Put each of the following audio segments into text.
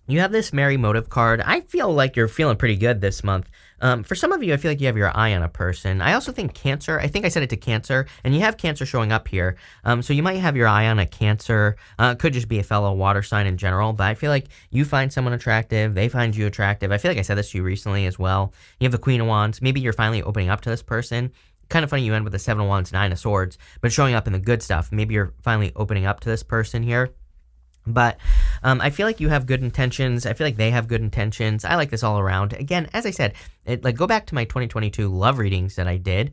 You have this Merry Motive card. I feel like you're feeling pretty good this month. For some of you, I feel like you have your eye on a person. I also think Cancer. I think I said it to Cancer, and you have Cancer showing up here. So you might have your eye on a Cancer. Could just be a fellow water sign in general, but I feel like you find someone attractive. They find you attractive. I feel like I said this to you recently as well. You have the Queen of Wands. Maybe you're finally opening up to this person. Kind of funny you end with the Seven of Wands, Nine of Swords, but showing up in the good stuff. Maybe you're finally opening up to this person here. But I feel like you have good intentions. I feel like they have good intentions. I like this all around. Again, as I said, go back to my 2022 love readings that I did,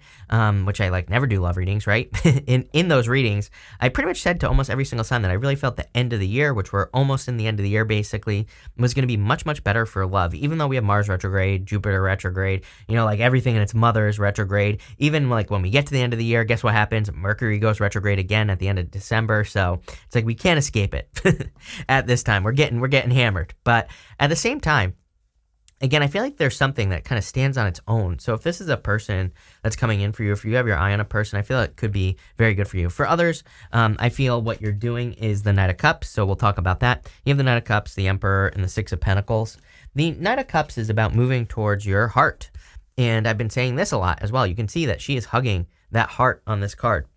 which I never do love readings, right? in those readings, I pretty much said to almost every single sign that I really felt the end of the year, which we're almost in the end of the year basically, was going to be much, much better for love. Even though we have Mars retrograde, Jupiter retrograde, everything in its mother is retrograde. Even when we get to the end of the year, guess what happens? Mercury goes retrograde again at the end of December. So it's like we can't escape it. At this time, we're getting hammered. But at the same time, again, I feel like there's something that kind of stands on its own. So if this is a person that's coming in for you, if you have your eye on a person, I feel it could be very good for you. For others, I feel what you're doing is the Knight of Cups. So we'll talk about that. You have the Knight of Cups, the Emperor, and the Six of Pentacles. The Knight of Cups is about moving towards your heart. And I've been saying this a lot as well. You can see that she is hugging that heart on this card.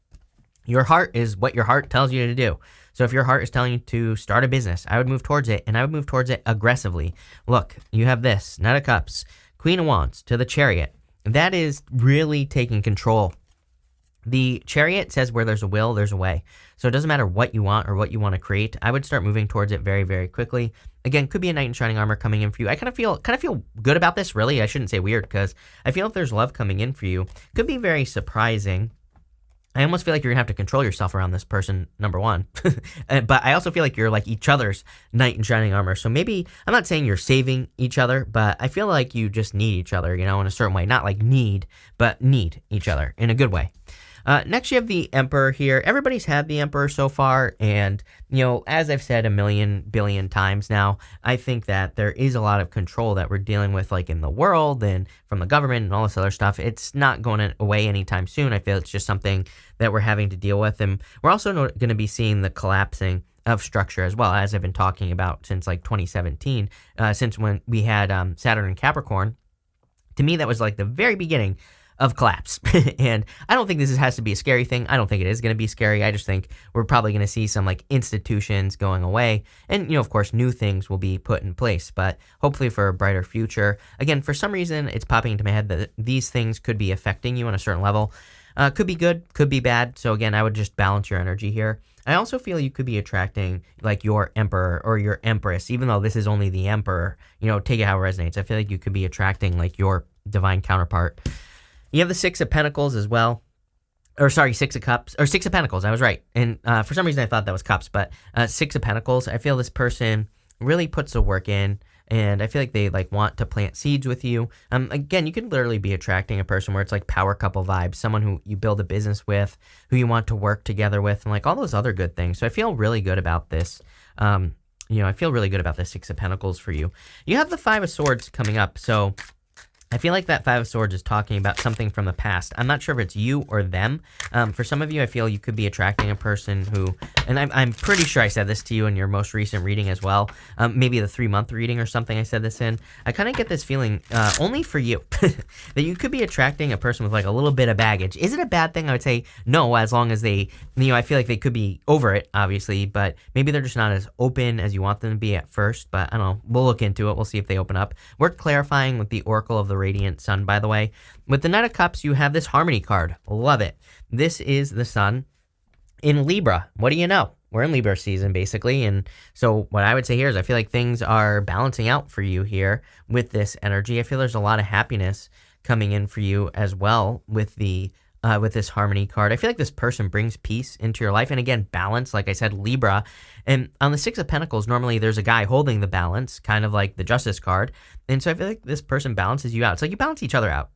Your heart is what your heart tells you to do. So if your heart is telling you to start a business, I would move towards it, and I would move towards it aggressively. Look, you have this, Knight of Cups, Queen of Wands to the Chariot. That is really taking control. The Chariot says where there's a will, there's a way. So it doesn't matter what you want or what you want to create. I would start moving towards it very, very quickly. Again, could be a knight in shining armor coming in for you. I kind of feel good about this, really. I shouldn't say weird, because I feel if there's love coming in for you, could be very surprising. I almost feel like you're going to have to control yourself around this person, number one. But I also feel like you're like each other's knight in shining armor. So maybe, I'm not saying you're saving each other, but I feel like you just need each other, in a certain way. Not like need, but need each other in a good way. Next, you have the Emperor here. Everybody's had the Emperor so far, and, as I've said a million billion times now, I think that there is a lot of control that we're dealing with, in the world and from the government and all this other stuff. It's not going away anytime soon. I feel it's just something that we're having to deal with, and we're also going to be seeing the collapsing of structure as well, as I've been talking about since 2017, since when we had Saturn and Capricorn. To me, that was the very beginning of collapse. And I don't think this has to be a scary thing. I don't think it is going to be scary. I just think we're probably going to see some institutions going away. And, of course, new things will be put in place, but hopefully for a brighter future. Again, for some reason, it's popping into my head that these things could be affecting you on a certain level. Could be good, could be bad. So again, I would just balance your energy here. I also feel you could be attracting your Emperor or your Empress, even though this is only the Emperor, take it how it resonates. I feel like you could be attracting your divine counterpart. You have the Six of Pentacles as well. Or sorry, Six of Cups. Or Six of Pentacles, I was right. And for some reason I thought that was Cups. But Six of Pentacles, I feel this person really puts the work in. And I feel like they want to plant seeds with you. Again, you could literally be attracting a person where it's power couple vibes. Someone who you build a business with, who you want to work together with. And all those other good things. So I feel really good about this. I feel really good about the Six of Pentacles for you. You have the Five of Swords coming up. So I feel like that Five of Swords is talking about something from the past. I'm not sure if it's you or them. For some of you, I feel you could be attracting a person who, and I'm pretty sure I said this to you in your most recent reading as well. Maybe the 3-month reading or something I said this in. I kind of get this feeling, only for you, that you could be attracting a person with a little bit of baggage. Is it a bad thing? I would say no, as long as they, I feel like they could be over it, obviously, but maybe they're just not as open as you want them to be at first. But I don't know. We'll look into it. We'll see if they open up. We're clarifying with the Oracle of the Radiant Sun, by the way. With the Knight of Cups, you have this Harmony card. Love it. This is the Sun in Libra. What do you know? We're in Libra season, basically. And so what I would say here is I feel like things are balancing out for you here with this energy. I feel there's a lot of happiness coming in for you as well with the with this Harmony card. I feel like this person brings peace into your life. And again, balance, like I said, Libra. And on the Six of Pentacles, normally there's a guy holding the balance, kind of like the Justice card. And so I feel like this person balances you out. It's like you balance each other out.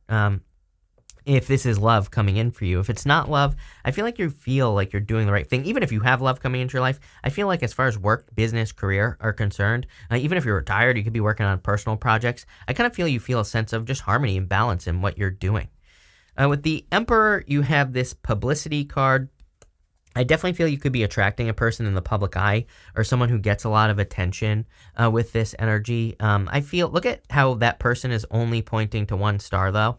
If this is love coming in for you. If it's not love, I feel like you feel like you're doing the right thing. Even if you have love coming into your life, I feel like as far as work, business, career are concerned, even if you're retired, you could be working on personal projects. I kind of feel you feel a sense of just harmony and balance in what you're doing. With the Emperor, you have this publicity card. I definitely feel you could be attracting a person in the public eye or someone who gets a lot of attention with this energy. I feel, look at how that person is only pointing to one star though.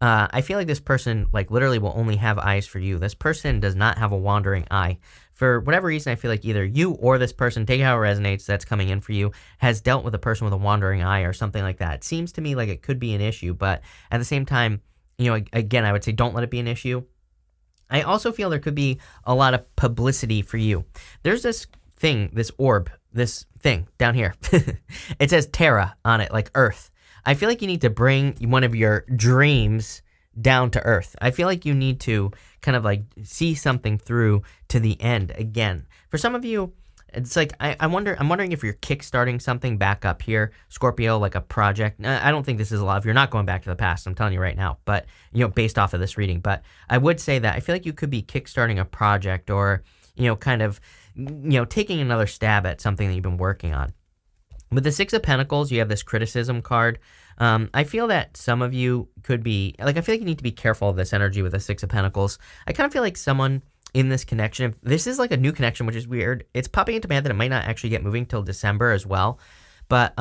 I feel like this person like literally will only have eyes for you. This person does not have a wandering eye. For whatever reason, I feel like either you or this person, take how it resonates, that's coming in for you, has dealt with a person with a wandering eye or something like that. It seems to me like it could be an issue, but at the same time, again, I would say don't let it be an issue. I also feel there could be a lot of publicity for you. There's this thing, this orb, this thing down here. It says Terra on it, like Earth. I feel like you need to bring one of your dreams down to Earth. I feel like you need to kind of like see something through to the end again. For some of you, it's like, I'm wondering if you're kickstarting something back up here, Scorpio, like a project. I don't think this is a lot. If you're not going back to the past, I'm telling you right now, but, based off of this reading. But I would say that I feel like you could be kickstarting a project or, kind of, taking another stab at something that you've been working on. With the Six of Pentacles, you have this criticism card. I feel that some of you could be, like, I feel like you need to be careful of this energy with the Six of Pentacles. I kind of feel like someone in this connection, this is like a new connection, which is weird. It's popping into my head that it might not actually get moving till December as well. But,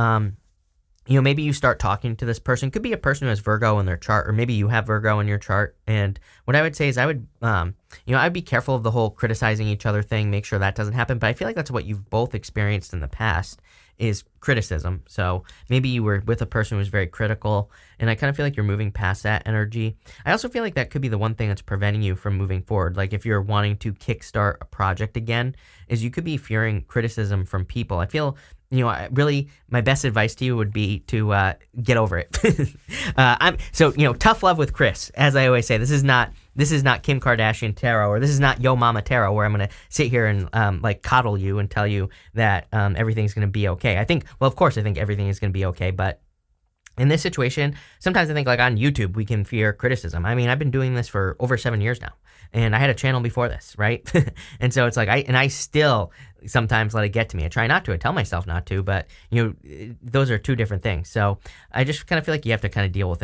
maybe you start talking to this person. Could be a person who has Virgo in their chart, or maybe you have Virgo in your chart. And what I would say is I would, I'd be careful of the whole criticizing each other thing, make sure that doesn't happen. But I feel like that's what you've both experienced in the past is criticism. So maybe you were with a person who was very critical, and I kind of feel like you're moving past that energy. I also feel like that could be the one thing that's preventing you from moving forward. Like if you're wanting to kickstart a project again, is you could be fearing criticism from people. I feel, really my best advice to you would be to get over it. Tough love with Chris. As I always say, this is not Kim Kardashian tarot, or this is not Yo Mama tarot, where I'm going to sit here and coddle you and tell you that everything's going to be okay. Of course I think everything is going to be okay, but in this situation, sometimes I think like on YouTube, we can fear criticism. I mean, I've been doing this for over 7 years now, and I had a channel before this, right? And so it's like, I still sometimes let it get to me. I try not to, I tell myself not to, but those are two different things. So I just kind of feel like you have to kind of deal with it.